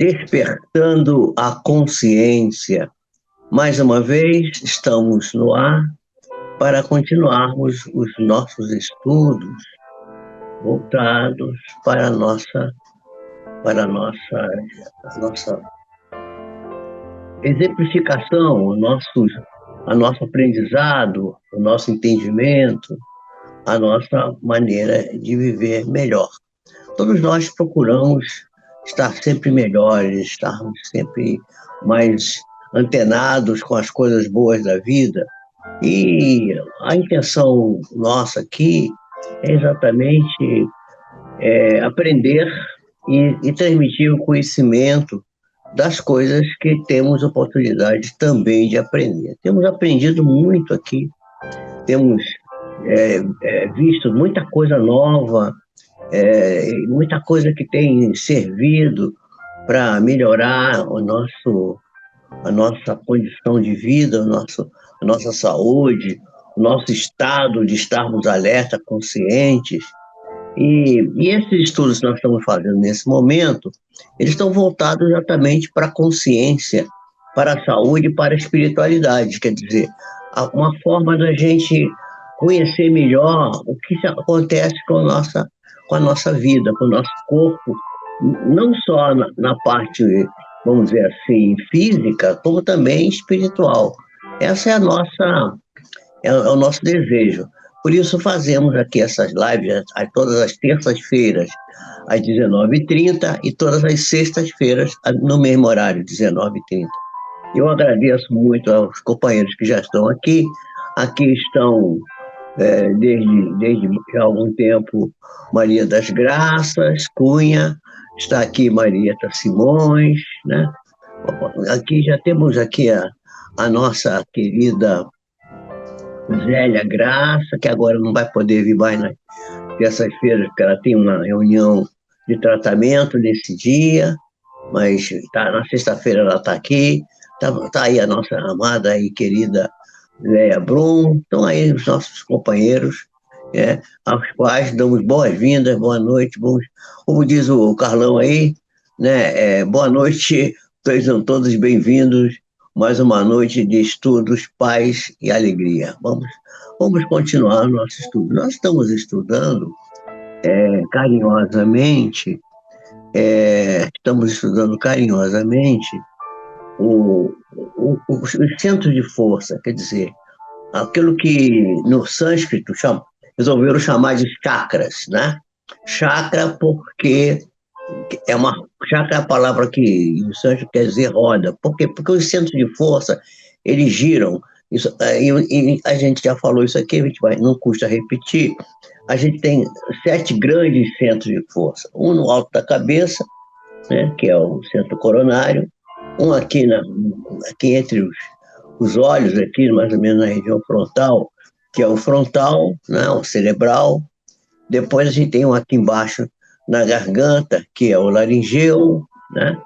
Despertando a consciência. Mais uma vez, estamos no ar para continuarmos os nossos estudos voltados para a nossa exemplificação, nosso aprendizado, o nosso entendimento, a nossa maneira de viver melhor. Todos nós procuramos estar sempre melhores, estarmos sempre mais antenados com as coisas boas da vida. E a intenção nossa aqui é exatamente aprender e transmitir o conhecimento das coisas que temos oportunidade também de aprender. Temos aprendido muito aqui, temos visto muita coisa nova, muita coisa que tem servido para melhorar a nossa condição de vida, a nossa saúde, o nosso estado de estarmos alerta, conscientes. E esses estudos que nós estamos fazendo nesse momento, eles estão voltados exatamente para a consciência, para a saúde e para a espiritualidade. Quer dizer, uma forma da gente conhecer melhor o que acontece com a nossa vida, com o nosso corpo, não só na parte, vamos dizer assim, física, como também espiritual. Essa é o nosso desejo. Por isso fazemos aqui essas lives todas as terças-feiras, às 19h30, e todas as sextas-feiras, no mesmo horário, 19h30. Eu agradeço muito aos companheiros que já estão aqui. Aqui estão, desde algum tempo, Maria das Graças Cunha, está aqui Marieta Simões, né? Aqui já temos aqui a nossa querida Zélia Graça, que agora não vai poder vir mais nas terças-feiras, porque ela tem uma reunião de tratamento nesse dia, mas na sexta-feira ela está aqui. Tá aí a nossa amada e querida Léa Brum. Estão aí os nossos companheiros, aos quais damos boas-vindas, boa noite, como diz o Carlão aí, né? Boa noite, sejam todos bem-vindos. Mais uma noite de estudos, paz e alegria. Vamos continuar o nosso estudo. Nós estamos estudando carinhosamente os centros de força, quer dizer, aquilo que no sânscrito resolveram chamar de chakras, né? Chakra porque chakra é a palavra que em sânscrito quer dizer roda. Por quê? Porque os centros de força, eles giram. Isso, e a gente já falou isso aqui, não custa repetir. A gente tem 7 grandes centros de força. Um no alto da cabeça, né, que é o centro coronário. Um aqui entre os olhos, aqui mais ou menos na região frontal, que é o frontal, né, o cerebral. Depois a gente tem um aqui embaixo na garganta, que é o laringeu, né?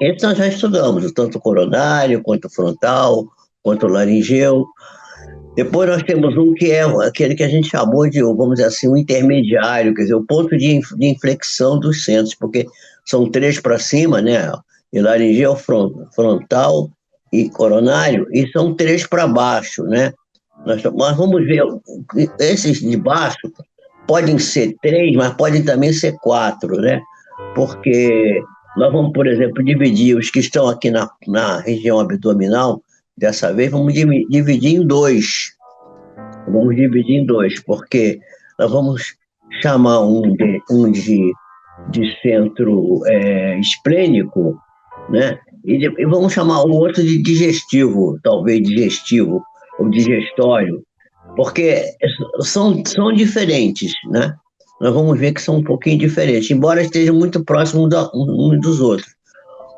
Esse nós já estudamos, tanto o coronário, quanto o frontal, quanto o laringeu. Depois nós temos um que é aquele que a gente chamou de, vamos dizer assim, o intermediário, quer dizer, o ponto de inflexão dos centros, porque são 3 para cima, né? E laringeu, frontal e coronário, e são 3 para baixo, né? Mas vamos ver, esses de baixo podem ser 3, mas podem também ser 4, né? Porque nós vamos, por exemplo, dividir os que estão aqui na região abdominal, dessa vez vamos dividir em 2. Vamos dividir em 2, porque nós vamos chamar um de centro esplênico, né? E vamos chamar o outro de digestivo, talvez digestivo, ou digestório, porque são diferentes, né? Nós vamos ver que são um pouquinho diferentes, embora estejam muito próximos uns dos outros.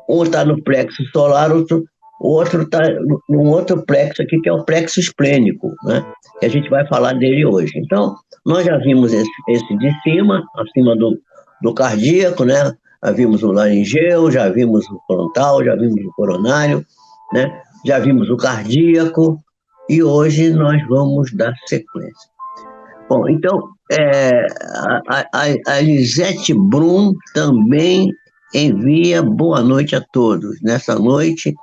Um está no plexo solar, o outro está num outro plexo aqui, que é o plexo esplênico, né? Que a gente vai falar dele hoje. Então, nós já vimos esse de cima, acima do cardíaco, né? Já vimos o laringeu, já vimos o frontal, já vimos o coronário, né? Já vimos o cardíaco, e hoje nós vamos dar sequência. Bom, então, a Lisete Brum também envia boa noite a todos. Nessa noite,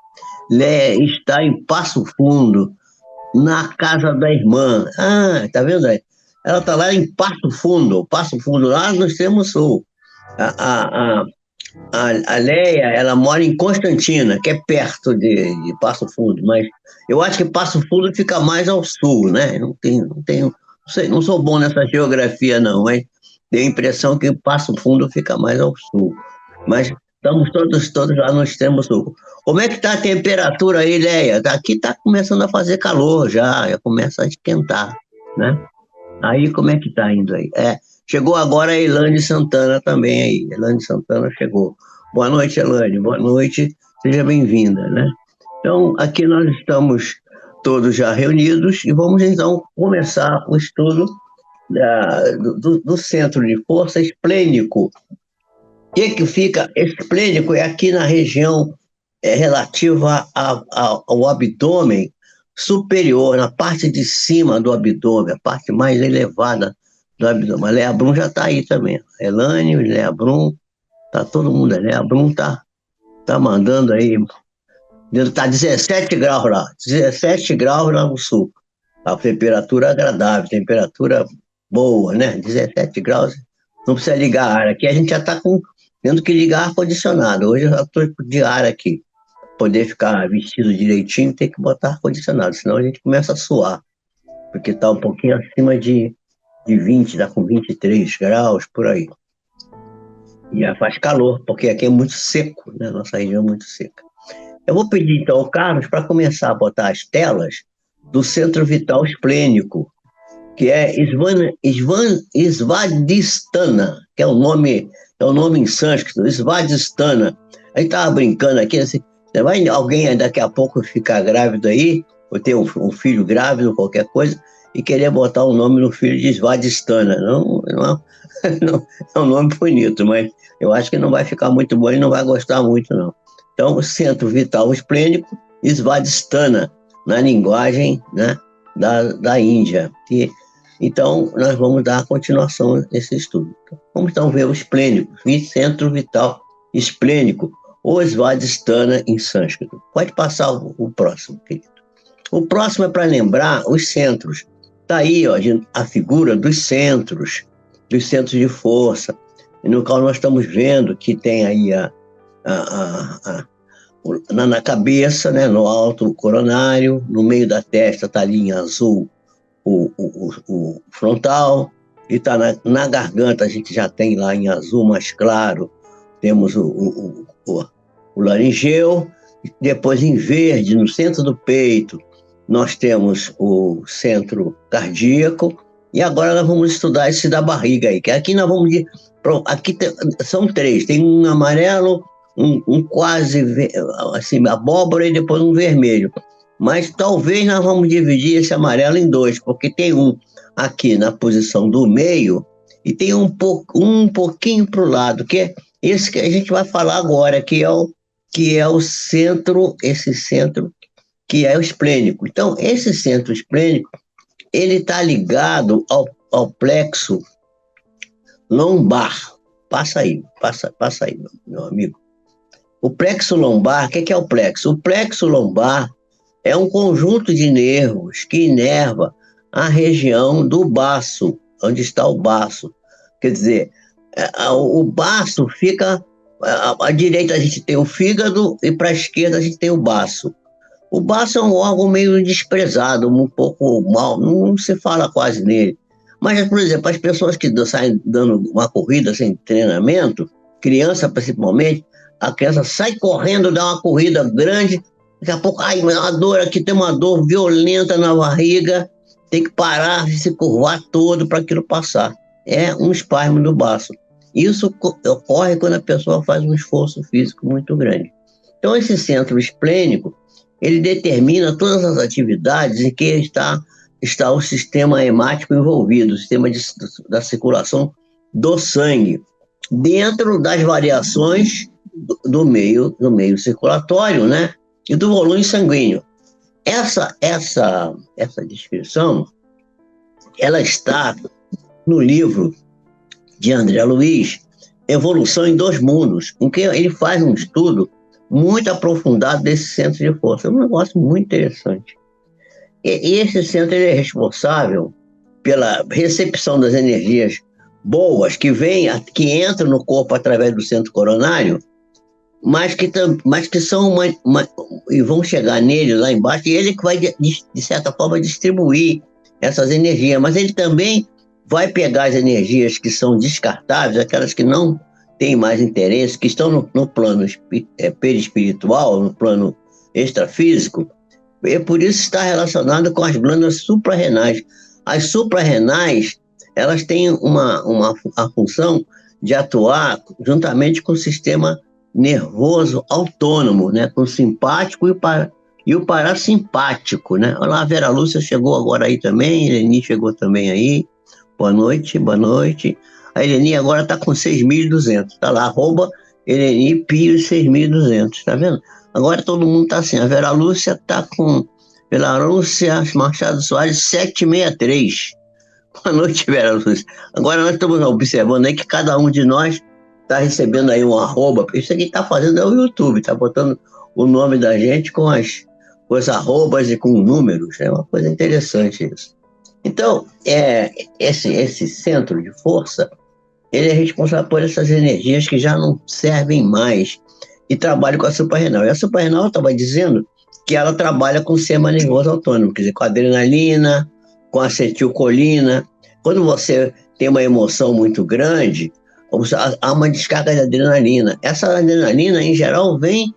Léa está em Passo Fundo, na casa da irmã. Ah, tá vendo aí? Ela está lá em Passo Fundo, lá no extremo sul. A, a, a Leia, ela mora em Constantina, que é perto de Passo Fundo, mas eu acho que Passo Fundo fica mais ao sul, né? Não sei, não sou bom nessa geografia, não, mas tenho a impressão que Passo Fundo fica mais ao sul. Mas estamos todos lá no extremo sul. Como é que está a temperatura aí, Leia? Aqui está começando a fazer calor já começa a esquentar, né? Aí como é que tá indo aí? Chegou agora a Elane Santana também aí. Elane Santana chegou. Boa noite, Elane. Boa noite. Seja bem-vinda, né? Então, aqui nós estamos todos já reunidos e vamos então começar o estudo do Centro de Força Esplênico. O que fica esplênico é aqui na região relativa ao abdômen superior, na parte de cima do abdômen, a parte mais elevada do abdômen. A Lea Brum já está aí também. Elane, Lea Brum, tá todo mundo aí. Lea Brum tá mandando aí. Está 17 graus lá, 17 graus lá no sul. A temperatura agradável, temperatura boa, né? 17 graus, não precisa ligar ar. Aqui a gente já está tendo que ligar ar-condicionado. Hoje eu já estou de ar aqui. Poder ficar vestido direitinho, tem que botar ar-condicionado, senão a gente começa a suar, porque está um pouquinho acima de 20, está com 23 graus, por aí. E já faz calor, porque aqui é muito seco, né? Nossa região é muito seca. Eu vou pedir então ao Carlos para começar a botar as telas do Centro Vital Esplênico, que é Svadhisthana, que é o nome em sânscrito, Svadhisthana. A gente estava brincando aqui, assim, vai alguém daqui a pouco ficar grávido aí, ou ter um filho grávido, qualquer coisa, e querer botar o nome no filho de Svadhisthana. Não é um nome bonito, mas eu acho que não vai ficar muito bom e não vai gostar muito, não. Então, o Centro Vital Esplênico, Svadhisthana, na linguagem, né, da Índia. Então, nós vamos dar a continuação desse estudo. Vamos então ver o esplênico, Centro Vital Esplênico, ou Svadhisthana em sânscrito. Pode passar o próximo, querido. O próximo é para lembrar os centros. Está aí ó, a figura dos centros de força, no qual nós estamos vendo que tem aí na cabeça, né, no alto coronário, no meio da testa está ali em azul o frontal, e está na garganta, a gente já tem lá em azul mais claro, temos o laringeu, depois em verde, no centro do peito, nós temos o centro cardíaco, e agora nós vamos estudar esse da barriga aí, que aqui nós vamos aqui são três, tem um amarelo, um quase assim, abóbora e depois um vermelho. Mas talvez nós vamos dividir esse amarelo em dois, porque tem um aqui na posição do meio e tem um pouquinho para o lado, que é esse que a gente vai falar agora, que é o centro, esse centro que é o esplênico. Então, esse centro esplênico, ele está ligado ao plexo lombar. Passa aí, meu amigo. O plexo lombar, o que é o plexo? O plexo lombar é um conjunto de nervos que inerva a região do baço, onde está o baço. Quer dizer, o baço fica... À direita a gente tem o fígado e para a esquerda a gente tem o baço. O baço é um órgão meio desprezado, um pouco mal, não se fala quase nele. Mas, por exemplo, as pessoas que saem dando uma corrida sem treinamento, criança principalmente, a criança sai correndo, dá uma corrida grande, daqui a pouco, ai, uma dor aqui, tem uma dor violenta na barriga, tem que parar, se curvar todo para aquilo passar. É um espasmo do baço. Isso ocorre quando a pessoa faz um esforço físico muito grande. Então, esse centro esplênico, ele determina todas as atividades em que está o sistema hemático envolvido, o sistema da circulação do sangue, dentro das variações do meio circulatório, né? E do volume sanguíneo. Essa descrição, ela está no livro de André Luiz, evolução em dois mundos, em que ele faz um estudo muito aprofundado desse centro de força. É um negócio muito interessante. E esse centro ele é responsável pela recepção das energias boas que entram no corpo através do centro coronário, mas que são e vão chegar nele lá embaixo, e ele que vai, de certa forma, distribuir essas energias. Mas ele também vai pegar as energias que são descartáveis, aquelas que não têm mais interesse, que estão no plano perispiritual, no plano extrafísico, e por isso está relacionado com as glândulas suprarrenais. As suprarrenais, elas têm a função de atuar juntamente com o sistema nervoso autônomo, né? Com o simpático e o parasimpático, né? Olha lá, a Vera Lúcia chegou agora aí também, a Eleni chegou também aí. Boa noite, boa noite. A Eleni agora está com 6.200, está lá, @Eleni Pio 6.200, tá vendo? Agora todo mundo está assim, a Vera Lúcia está com, pela Lúcia Machado Soares, 763. Boa noite, Vera Lúcia. Agora nós estamos observando aí que cada um de nós está recebendo aí um arroba. Isso aqui está fazendo é o YouTube, está botando o nome da gente com os arrobas e com números. É uma coisa interessante isso. Então, esse centro de força, ele é responsável por essas energias que já não servem mais e trabalha com a suprarrenal. E a suprarrenal, eu estava dizendo que ela trabalha com o sistema nervoso autônomo, quer dizer, com a adrenalina, com a acetilcolina. Quando você tem uma emoção muito grande, há uma descarga de adrenalina. Essa adrenalina, em geral, vem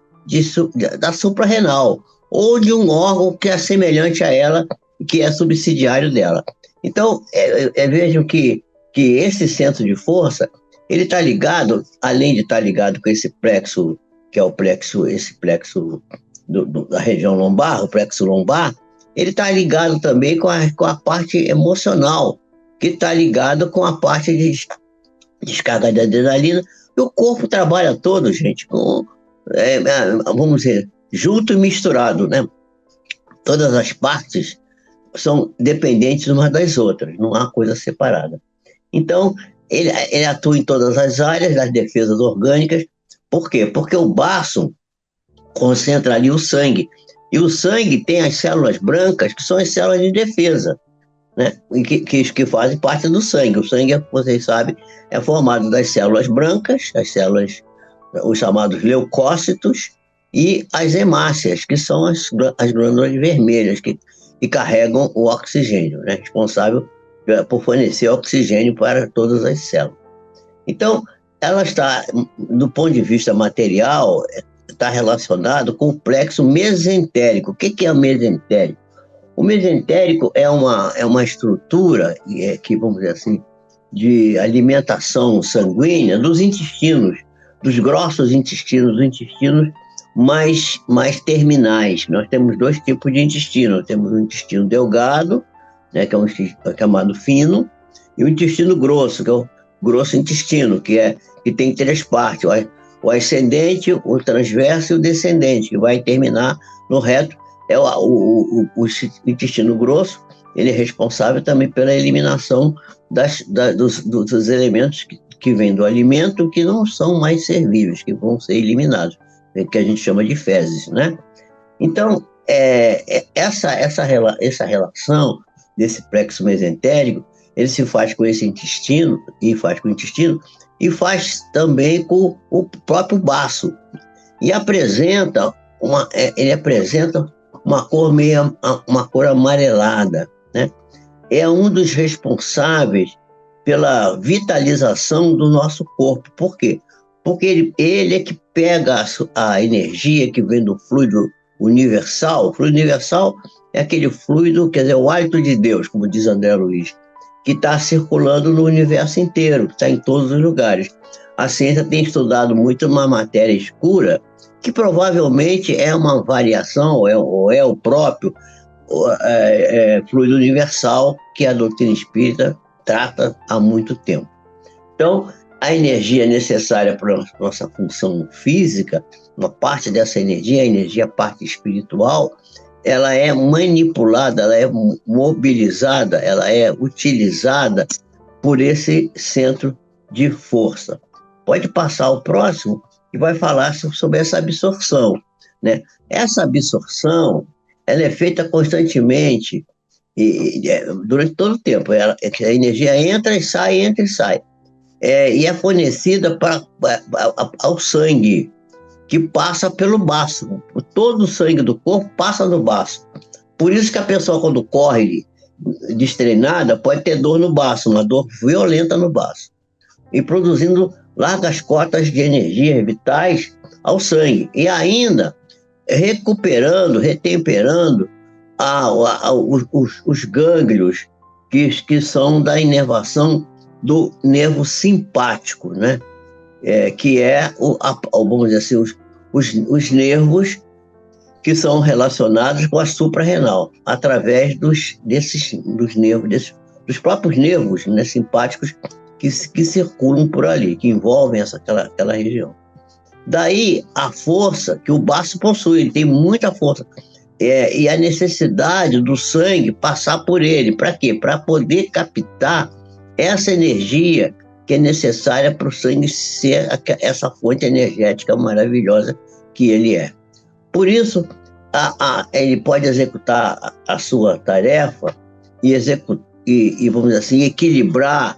da suprarrenal, ou de um órgão que é semelhante a ela, que é subsidiário dela. Então, vejam que esse centro de força, ele está ligado, além de estar ligado com esse plexo, que é esse plexo da região lombar, o plexo lombar, ele está ligado também com a parte emocional, que está ligado com a parte de descarga de adrenalina. E o corpo trabalha todo, gente, vamos dizer, junto e misturado, né? Todas as partes são dependentes umas das outras, não há coisa separada. Então, ele atua em todas as áreas das defesas orgânicas. Por quê? Porque o baço concentra ali o sangue. E o sangue tem as células brancas, que são as células de defesa, né? Que fazem parte do sangue. O sangue, vocês sabem, é formado das células brancas, os chamados leucócitos, e as hemácias, que são as glândulas vermelhas, que carregam o oxigênio, né? Responsável por fornecer oxigênio para todas as células. Então, ela está, do ponto de vista material, está relacionado com o plexo mesentérico. O que é o mesentérico? O mesentérico é uma estrutura que, vamos dizer assim, de alimentação sanguínea dos intestinos, dos grossos intestinos, dos intestinos mais terminais. Nós temos dois tipos de intestino. Nós temos o intestino delgado, né, que é um intestino chamado fino, e o intestino grosso, que é o grosso intestino, que tem três partes: o ascendente, o transverso e o descendente, que vai terminar no reto. O intestino grosso, ele é responsável também pela eliminação dos elementos que vêm do alimento, que não são mais servíveis, que vão ser eliminados, que a gente chama de fezes, né? Então, essa relação desse plexo mesentérico, ele se faz com esse intestino, e faz com o intestino, e faz também com o próprio baço. E ele apresenta uma cor amarelada, né? É um dos responsáveis pela vitalização do nosso corpo. Por quê? Porque ele é que pega a energia que vem do fluido universal. O fluido universal é aquele fluido, quer dizer, o hálito de Deus, como diz André Luiz, que está circulando no universo inteiro, que está em todos os lugares. A ciência tem estudado muito uma matéria escura, que provavelmente é uma variação, ou é o próprio fluido universal que a doutrina espírita trata há muito tempo. Então, a energia necessária para a nossa função física, uma parte dessa energia, a energia, a parte espiritual, ela é manipulada, ela é mobilizada, ela é utilizada por esse centro de força. pode passar ao próximo e vai falar sobre essa absorção, né? Essa absorção, ela é feita constantemente durante todo o tempo. A energia entra e sai. E é fornecida ao sangue, que passa pelo baço. Todo o sangue do corpo passa no baço. Por isso que a pessoa, quando corre destreinada, pode ter dor no baço, uma dor violenta no baço, e produzindo largas cotas de energia vitais ao sangue, e ainda recuperando, retemperando os gânglios que são da inervação do nervo simpático, né? Que vamos dizer assim, os nervos que são relacionados com a suprarrenal, através dos nervos, dos próprios nervos, né, simpáticos que circulam por ali, que envolvem aquela região. Daí a força que o baço possui, ele tem muita força, e a necessidade do sangue passar por ele. Para quê? Para poder captar essa energia que é necessária para o sangue ser essa fonte energética maravilhosa que ele é. Por isso, ele pode executar a sua tarefa e, vamos dizer assim, equilibrar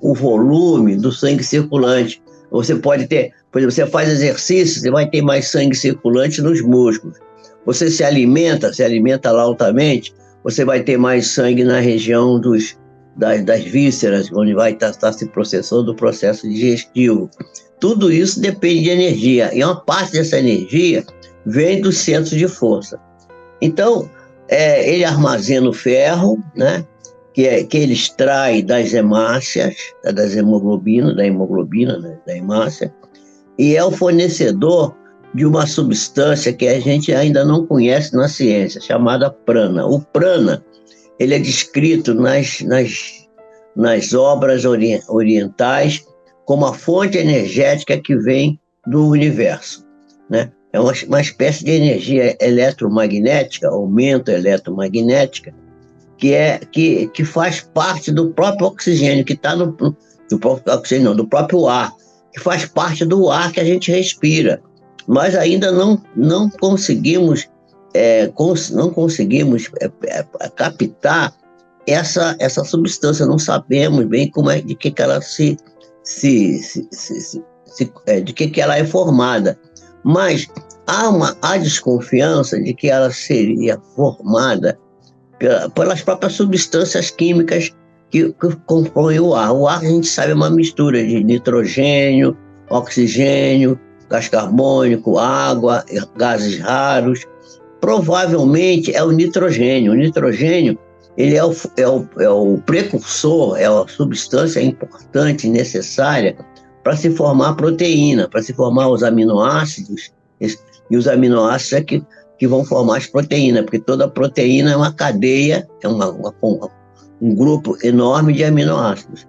o volume do sangue circulante. Você pode ter, por exemplo, você faz exercício, você vai ter mais sangue circulante nos músculos. Você se alimenta lá altamente, você vai ter mais sangue na região das vísceras, onde vai estar se processando o processo digestivo. Tudo isso depende de energia, e uma parte dessa energia vem dos centros de força. Então, ele armazena o ferro, né, que ele extrai das hemácias, da hemoglobina, né, da hemácia, e é o fornecedor de uma substância que a gente ainda não conhece na ciência, chamada prana. O prana, ele é descrito nas obras orientais como a fonte energética que vem do universo, né? É uma espécie de energia eletromagnética, aumento eletromagnética, que faz parte do próprio oxigênio, que está do próprio oxigênio, não, do próprio ar, que faz parte do ar que a gente respira. Mas ainda não conseguimos captar essa substância, não sabemos bem de que ela de que ela é formada. Mas há desconfiança de que ela seria formada pelas próprias substâncias químicas que compõem o ar. O ar, a gente sabe, é uma mistura de nitrogênio, oxigênio, gás carbônico, água, gases raros. Provavelmente é o nitrogênio. O nitrogênio, ele é o precursor, é a substância importante, necessária para se formar a proteína, para se formar os aminoácidos, e os aminoácidos é que vão formar as proteínas, porque toda proteína é uma cadeia, é um grupo enorme de aminoácidos.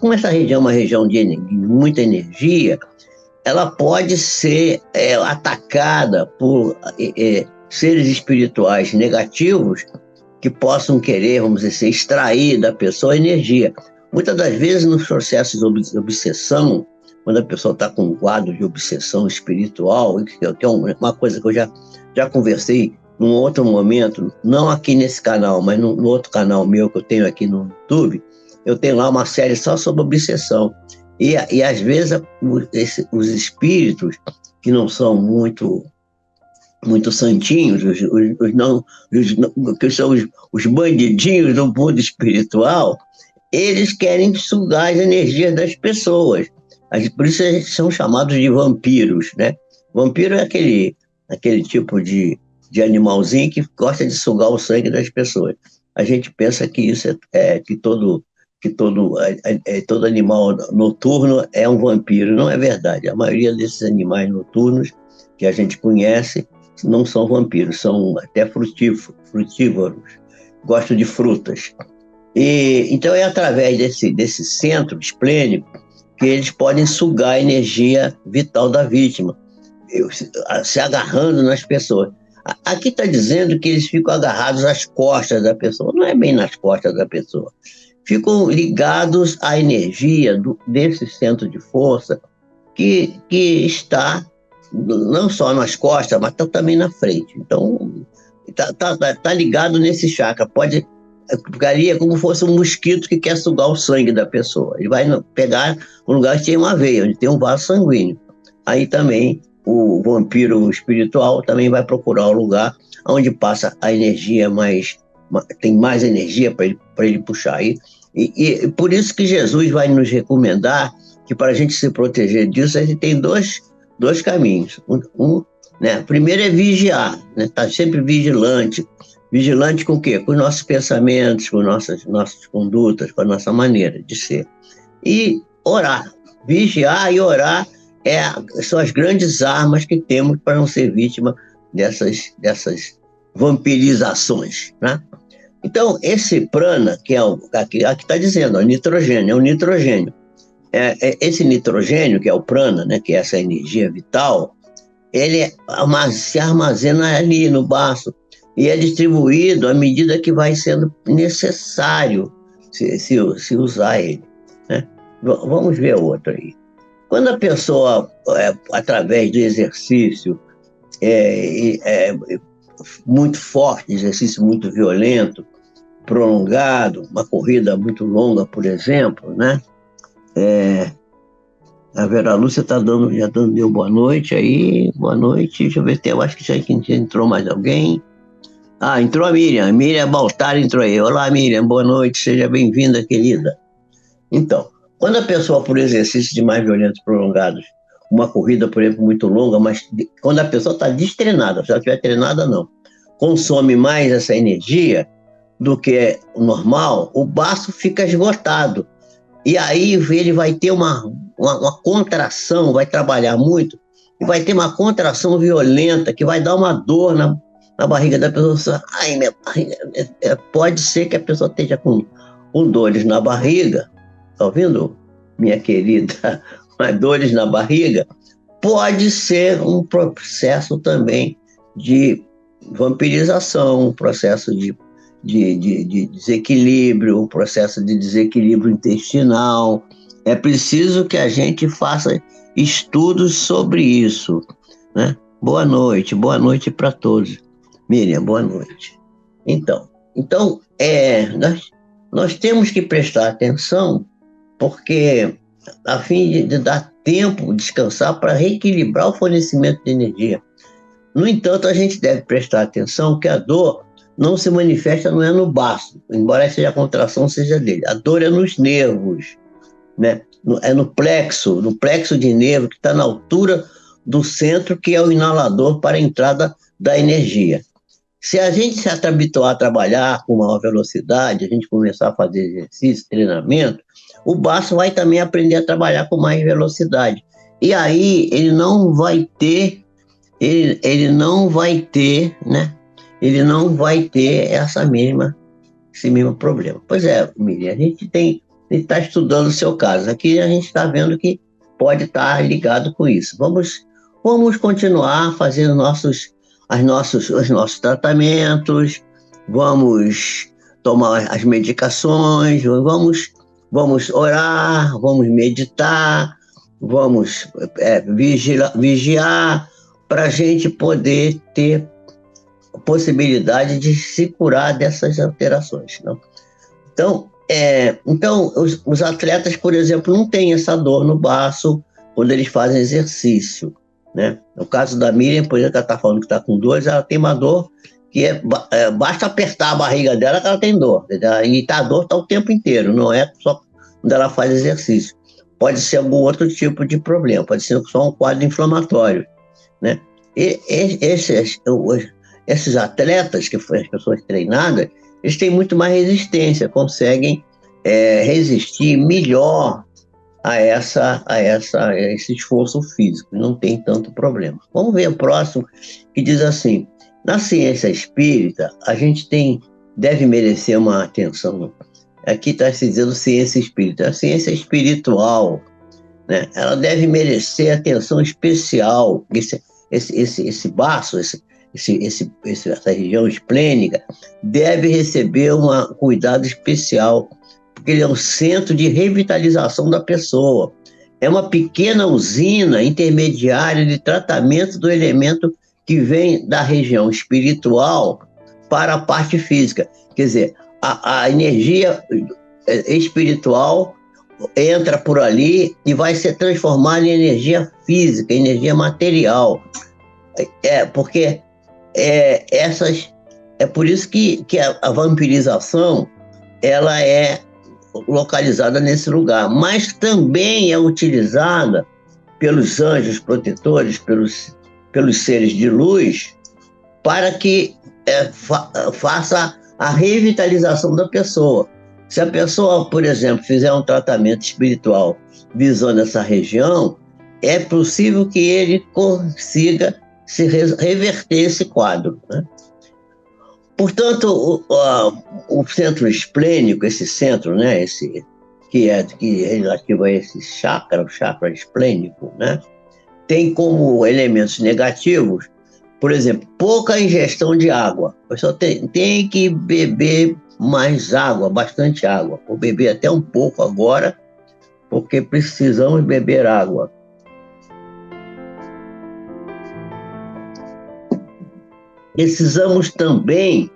Como essa região é uma região de muita energia, ela pode ser atacada por seres espirituais negativos que possam querer, vamos dizer, extrair da pessoa energia. Muitas das vezes, nos processos de obsessão, quando a pessoa está com um quadro de obsessão espiritual, que é uma coisa que eu já conversei num outro momento, não aqui nesse canal, mas no outro canal meu que eu tenho aqui no YouTube, eu tenho lá uma série só sobre obsessão. E às vezes os espíritos que não são muito santinhos, que são os bandidinhos do mundo espiritual, eles querem sugar as energias das pessoas. Por isso eles são chamados de vampiros, né? Vampiro é aquele tipo de animalzinho que gosta de sugar o sangue das pessoas. A gente pensa que isso que todo animal noturno é um vampiro. Não é verdade. A maioria desses animais noturnos que a gente conhece não são vampiros, são até frutívoros, gostam de frutas. Então é através desse centro esplênico que eles podem sugar a energia vital da vítima, se agarrando nas pessoas. Aqui está dizendo que eles ficam agarrados às costas da pessoa. Não é bem nas costas da pessoa. ficam ligados à energia desse centro de força que está não só nas costas, mas também na frente. Então, tá ligado nesse chakra. Ficaria como se fosse um mosquito que quer sugar o sangue da pessoa. Ele vai pegar um lugar que tem uma veia, onde tem um vaso sanguíneo. Aí também o vampiro espiritual também vai procurar o lugar onde passa a energia tem mais energia para ele puxar. E por isso que Jesus vai nos recomendar que para a gente se proteger disso, a gente tem dois caminhos. Né? Primeiro é vigiar, né? Tá sempre vigilante. Vigilante com o quê? Com os nossos pensamentos, com nossas condutas, com a nossa maneira de ser. E orar. Vigiar e orar são as grandes armas que temos para não ser vítima dessas vampirizações, né? Então, esse prana, que é aqui está dizendo, é o nitrogênio. Esse nitrogênio, que é o prana, né, que é essa energia vital, ele se armazena ali no baço e é distribuído à medida que vai sendo necessário se usar ele, né? Vamos ver outro aí. Quando a pessoa, através do exercício muito forte, exercício muito violento, prolongado, uma corrida muito longa, por exemplo, né? A Vera Lúcia deu boa noite aí, boa noite. Deixa eu ver se eu acho que já entrou mais alguém. Entrou a Miriam Baltar entrou aí. Olá, Miriam, boa noite, seja bem-vinda, querida. Então, quando a pessoa, por exercícios de mais violentos prolongados, uma corrida, por exemplo, muito longa, mas quando a pessoa está destreinada, se ela estiver treinada, não, consome mais essa energia do que o normal, o baço fica esgotado. E aí ele vai ter uma contração, vai trabalhar muito, e vai ter uma contração violenta, que vai dar uma dor na barriga da pessoa. Ai, minha barriga. Pode ser que a pessoa esteja com dores na barriga, tá ouvindo, minha querida? Mas dores na barriga, pode ser um processo também de vampirização, um processo de desequilíbrio, um processo de desequilíbrio intestinal. É preciso que a gente faça estudos sobre isso, né? Boa noite para todos. Miriam, boa noite. Então nós temos que prestar atenção, porque a fim de dar tempo, descansar, para reequilibrar o fornecimento de energia. No entanto, a gente deve prestar atenção que a dor não se manifesta, não é no baço, embora a contração seja dele. A dor é nos nervos, né? É no plexo de nervo, que está na altura do centro, que é o inalador para a entrada da energia. Se a gente se habituar a trabalhar com maior velocidade, a gente começar a fazer exercício, treinamento, o baço vai também aprender a trabalhar com mais velocidade. E aí ele não vai ter, né? Ele não vai ter esse mesmo problema. Pois é, Miriam, a gente está estudando o seu caso. Aqui a gente está vendo que pode estar ligado com isso. Vamos continuar fazendo os nossos tratamentos, vamos tomar as medicações, vamos orar, vamos meditar, vamos vigiar, para a gente poder ter possibilidade de se curar dessas alterações, não? Então os atletas, por exemplo, não têm essa dor no baço quando eles fazem exercício, né? No caso da Miriam, por exemplo, ela está falando que está com dor, ela tem uma dor que basta apertar a barriga dela que ela tem dor, e a dor está o tempo inteiro, não é só quando ela faz exercício. Pode ser algum outro tipo de problema, pode ser só um quadro inflamatório, né? E esses atletas, que foram as pessoas treinadas, eles têm muito mais resistência, conseguem resistir melhor a esse esforço físico, não tem tanto problema. Vamos ver o próximo, que diz assim: na ciência espírita, a gente deve merecer uma atenção. Aqui está se dizendo ciência espírita. A ciência espiritual, né, ela deve merecer atenção especial. Esse baço, essa região esplênica, deve receber um cuidado especial, porque ele é um centro de revitalização da pessoa. É uma pequena usina intermediária de tratamento do elemento que vem da região espiritual para a parte física. Quer dizer, a energia espiritual entra por ali e vai ser transformada em energia física, energia material. Porque é por isso que a vampirização ela é localizada nesse lugar, mas também é utilizada pelos anjos protetores, pelos seres de luz, para que faça a revitalização da pessoa. Se a pessoa, por exemplo, fizer um tratamento espiritual visando essa região, é possível que ele consiga se reverter esse quadro, né? Portanto, o centro esplênico, esse centro, né, que é relativo a esse chakra, o chakra esplênico, né, tem como elementos negativos, por exemplo, pouca ingestão de água. A pessoa tem que beber mais água, bastante água. Vou beber até um pouco agora, porque precisamos beber água. Precisamos também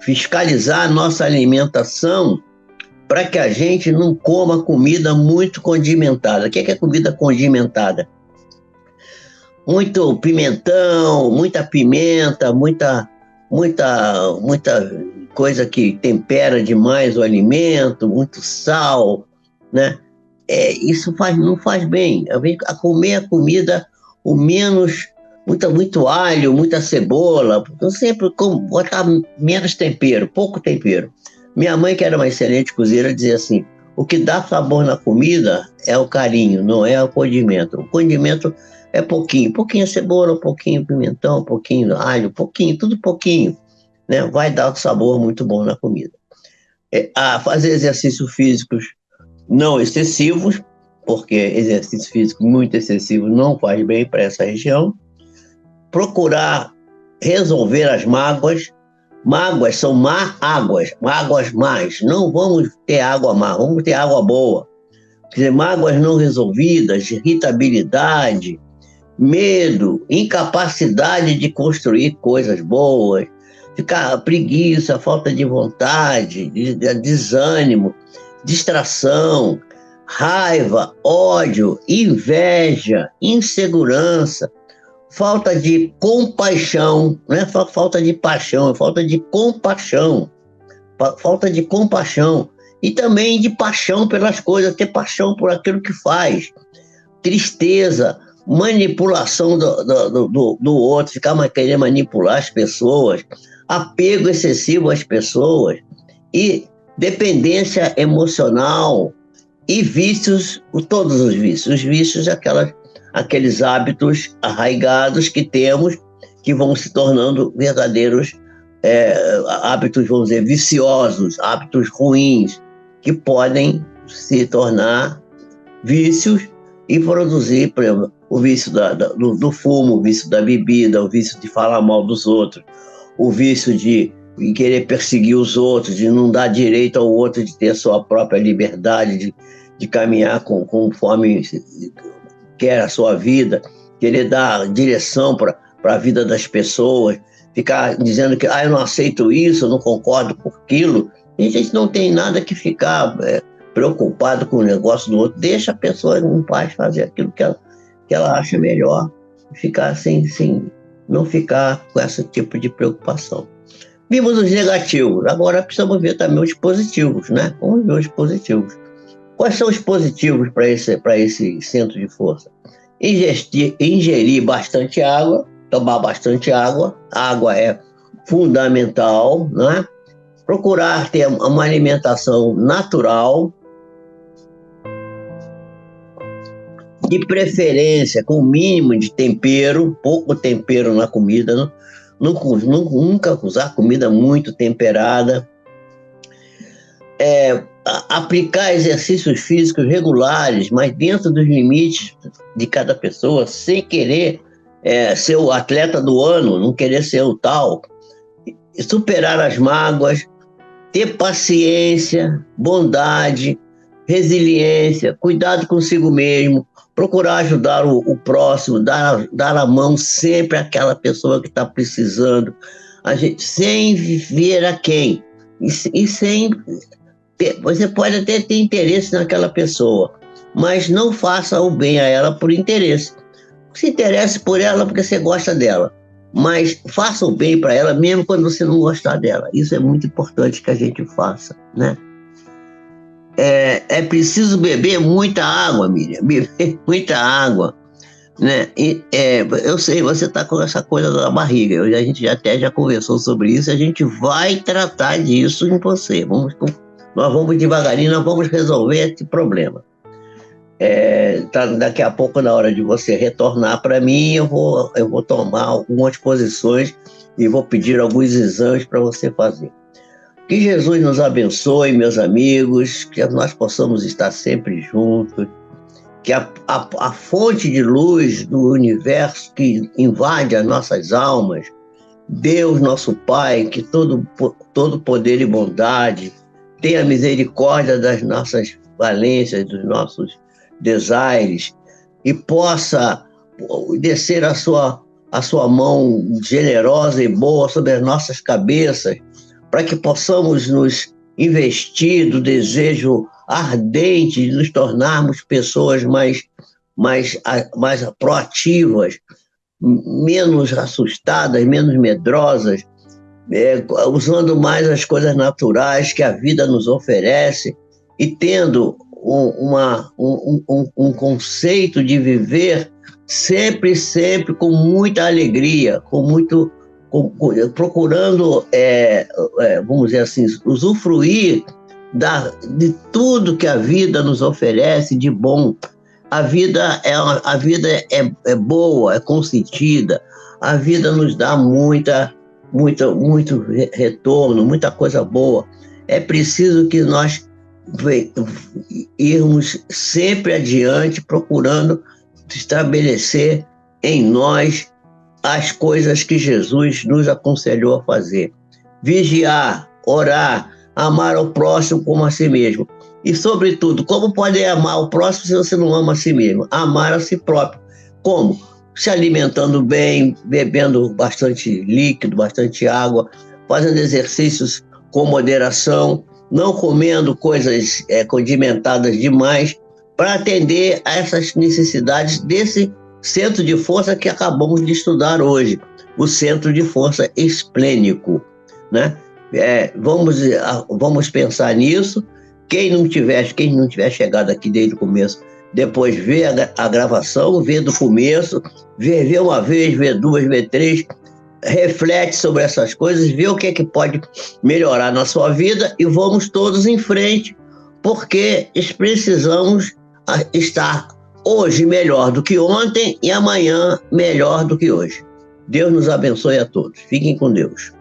fiscalizar a nossa alimentação para que a gente não coma comida muito condimentada. O que é comida condimentada? Muito pimentão, muita pimenta, muita coisa que tempera demais o alimento, muito sal, né? Isso não faz bem. A comer a comida o menos, muito alho, muita cebola. Eu sempre botar menos tempero, pouco tempero. Minha mãe, que era uma excelente cozinheira, dizia assim: o que dá sabor na comida é o carinho, não é o condimento. O condimento é pouquinho cebola, pouquinho pimentão, pouquinho alho, tudo pouquinho, né? Vai dar um sabor muito bom na comida. Fazer exercícios físicos não excessivos, porque exercício físico muito excessivo não faz bem para essa região. Procurar resolver as mágoas. Mágoas são águas más. Não vamos ter água má, vamos ter água boa. Quer dizer, mágoas não resolvidas, irritabilidade, medo, incapacidade de construir coisas boas, preguiça, falta de vontade, desânimo, distração, raiva, ódio, inveja, insegurança, falta de compaixão, não é falta de paixão, é falta de compaixão. Falta de compaixão. E também de paixão pelas coisas, ter paixão por aquilo que faz. Tristeza, manipulação do outro, querer manipular as pessoas, apego excessivo às pessoas, e dependência emocional, e vícios, todos os vícios, aqueles hábitos arraigados que temos, que vão se tornando verdadeiros hábitos, vamos dizer, viciosos, hábitos ruins, que podem se tornar vícios e produzir, por exemplo, o vício do fumo, o vício da bebida, o vício de falar mal dos outros, o vício de querer perseguir os outros, de não dar direito ao outro de ter a sua própria liberdade, de caminhar conforme quer a sua vida, querer dar direção para a vida das pessoas, ficar dizendo que eu não aceito isso, eu não concordo com aquilo. E a gente não tem nada que ficar preocupado com o negócio do outro. Deixa a pessoa em paz fazer aquilo que ela acha melhor, ficar não ficar com esse tipo de preocupação. Vimos os negativos, agora precisamos ver também os positivos, né? Vamos ver os positivos. Quais são os positivos para esse centro de força? Ingerir bastante água, tomar bastante água. A água é fundamental, né? Procurar ter uma alimentação natural, de preferência com o mínimo de tempero, pouco tempero na comida, nunca usar comida muito temperada. Aplicar exercícios físicos regulares, mas dentro dos limites de cada pessoa, sem querer ser o atleta do ano, não querer ser o tal. Superar as mágoas, ter paciência, bondade, resiliência, cuidado consigo mesmo, procurar ajudar o próximo, dar a mão sempre àquela pessoa que está precisando, a gente, sem ver a quem, e sem ter, você pode até ter interesse naquela pessoa, mas não faça o bem a ela por interesse. Se interesse por ela porque você gosta dela, mas faça o bem para ela mesmo quando você não gostar dela. Isso é muito importante que a gente faça, né? É preciso beber muita água, Miriam, beber muita água, né? Eu sei, você está com essa coisa da barriga, a gente até já conversou sobre isso, a gente vai tratar disso em você. Nós vamos devagarinho, nós vamos resolver esse problema. Daqui a pouco, na hora de você retornar para mim, eu vou tomar algumas posições e vou pedir alguns exames para você fazer. Que Jesus nos abençoe, meus amigos, que nós possamos estar sempre juntos, que a fonte de luz do universo que invade as nossas almas, Deus nosso Pai, que todo poder e bondade, tenha misericórdia das nossas valências, dos nossos desaires, e possa descer a sua mão generosa e boa sobre as nossas cabeças, para que possamos nos investir do desejo ardente de nos tornarmos pessoas mais proativas, menos assustadas, menos medrosas, usando mais as coisas naturais que a vida nos oferece e tendo um conceito de viver sempre com muita alegria, procurando, vamos dizer assim, usufruir de tudo que a vida nos oferece de bom. A vida é boa, é consentida, a vida nos dá muito retorno, muita coisa boa. É preciso que nós irmos sempre adiante, procurando estabelecer em nós as coisas que Jesus nos aconselhou a fazer. Vigiar, orar, amar ao próximo como a si mesmo. E, sobretudo, como pode amar o próximo se você não ama a si mesmo? Amar a si próprio. Como? Se alimentando bem, bebendo bastante líquido, bastante água, fazendo exercícios com moderação, não comendo coisas condimentadas demais, para atender a essas necessidades desse centro de força que acabamos de estudar hoje, o centro de força esplênico, né? Vamos pensar nisso. Quem não tiver chegado aqui desde o começo, depois vê a gravação, vê do começo, vê uma vez, vê duas, vê três, reflete sobre essas coisas, vê o que é que pode melhorar na sua vida e vamos todos em frente, porque precisamos estar hoje melhor do que ontem e amanhã melhor do que hoje. Deus nos abençoe a todos. Fiquem com Deus.